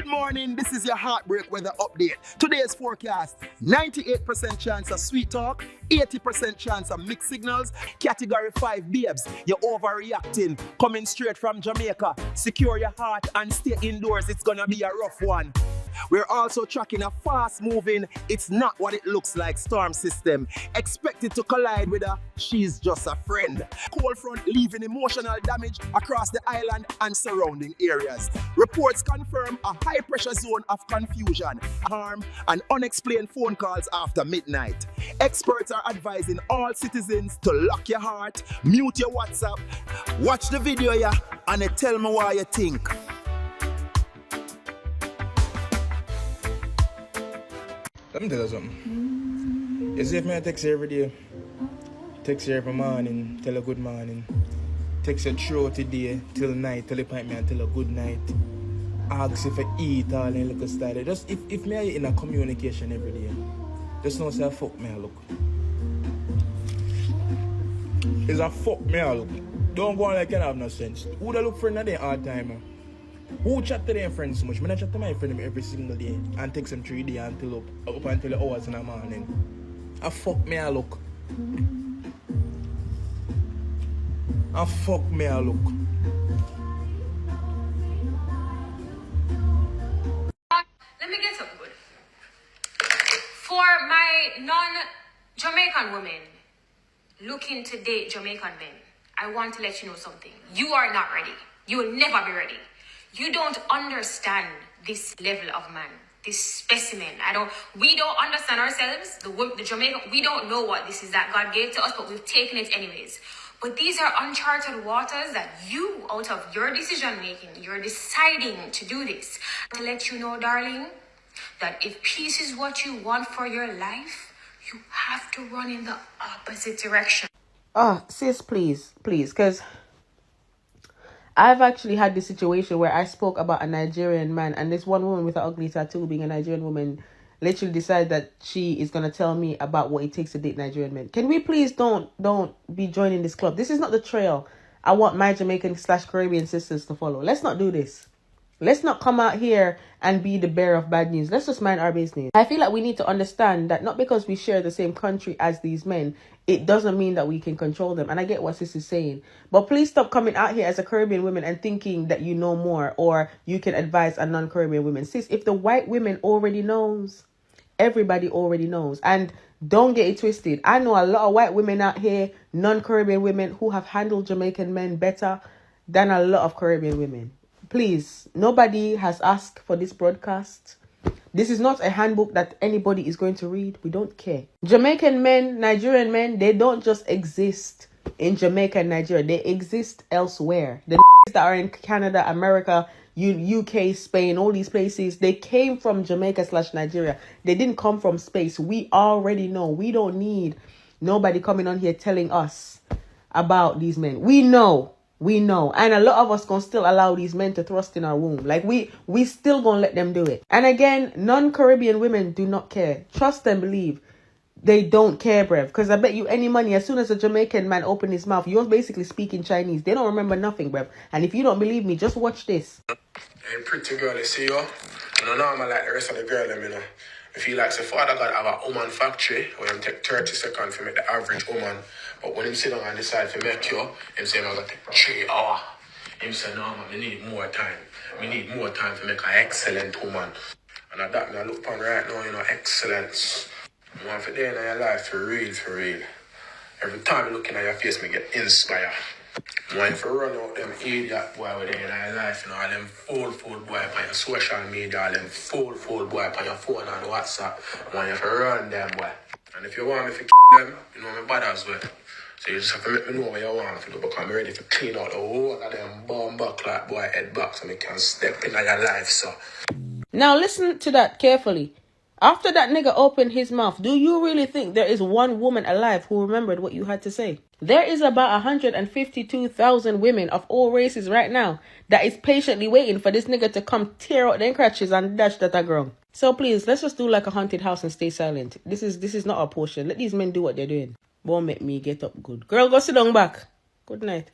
morning, this is your heartbreak weather update. Today's forecast, 98% chance of sweet talk, 80% chance of mixed signals, category 5 babes, you're overreacting, coming straight from Jamaica. Secure your heart and stay indoors, it's gonna be a rough one. We're also tracking a fast-moving, it's not what it looks like storm system. Expected to collide with a she's just a friend. Cold front leaving emotional damage across the island and surrounding areas. Reports confirm a high-pressure zone of confusion, harm, and unexplained phone calls after midnight. Experts are advising all citizens to lock your heart, mute your WhatsApp, watch the video here, and tell me what you think. Let me tell you something. You see, if I text you every day, text you every morning, tell a good morning, text you throughout the day, till night, tell you point me and tell a good night, ask if I eat all in little style. Just if me are in a communication every day, just know say fuck me I look. It's a fuck me I look. Don't go on like you have no sense. Who da look for another hard time? Who chat to their friends so much? I chat to my friend every single day and text them 3 days until up until the hours in the morning. A fuck me I look. A fuck me I look. Let me get something good. For my non-Jamaican women looking to date Jamaican men, I want to let you know something. You are not ready. You will never be ready. You don't understand this level of man, this specimen. We don't understand ourselves, the Jamaican, we don't know what this is that God gave to us, but we've taken it anyways. But these are uncharted waters that you, out of your decision making, you're deciding to do this. To let you know, darling, that if peace is what you want for your life, you have to run in the opposite direction. Oh, sis, please, because I've actually had this situation where I spoke about a Nigerian man, and this one woman with an ugly tattoo, being a Nigerian woman, literally decided that she is going to tell me about what it takes to date Nigerian men. Can we please don't be joining this club? This is not the trail I want my Jamaican/Caribbean sisters to follow. Let's not do this. Let's not come out here and be the bearer of bad news. Let's just mind our business. I feel like we need to understand that not because we share the same country as these men, it doesn't mean that we can control them. And I get what sis is saying. But please stop coming out here as a Caribbean woman and thinking that you know more or you can advise a non-Caribbean woman. Sis, if the white women already knows, everybody already knows. And don't get it twisted. I know a lot of white women out here, non-Caribbean women, who have handled Jamaican men better than a lot of Caribbean women. Please, nobody has asked for this broadcast. This is not a handbook that anybody is going to read. We don't care. Jamaican men, Nigerian men, they don't just exist in Jamaica and Nigeria. They exist elsewhere. The that are in Canada, America, UK, Spain, all these places, they came from Jamaica/Nigeria. They didn't come from space. We already know. We don't need nobody coming on here telling us about these men. We know. And a lot of us gonna still allow these men to thrust in our womb. Like we still gonna let them do it. And again, non-Caribbean women do not care. Trust and believe. They don't care, bruv. Because I bet you any money, as soon as a Jamaican man open his mouth, you're basically speaking Chinese. They don't remember nothing, bruv. And if you don't believe me, just watch this. Hey, pretty girl, you see you? I don't know, I'm like the rest of the girl, you know. If you like, say, Father God have a woman factory, where him take 30 seconds to make the average woman. But when him sit down and decide to make you, him say, I'm going to take 3 hours. Him say, no, man, we need more time. We need more time to make an excellent woman. And at that, I look upon right now, you know, excellence. You want for day in your life, for real, for real. Every time you looking at your face, me get inspired. You want to run out them idiot boy with in your life, you know, all them fool boy on your social media, all them fool boy on your phone and WhatsApp. You want to run them boy. And if you want me to them, you know me bad as well. So you just have to let me know what you want me to do, because I'm ready to clean out the whole of them bomb back like boy head back so I can step in your life, so. Now listen to that carefully. After that nigga opened his mouth, do you really think there is one woman alive who remembered what you had to say? There is about 152,000 women of all races right now that is patiently waiting for this nigga to come tear out their crutches and dash that a girl. So please, let's just do like a haunted house and stay silent. This is not our portion. Let these men do what they're doing. Won't make me get up good. Girl, go sit down back. Good night.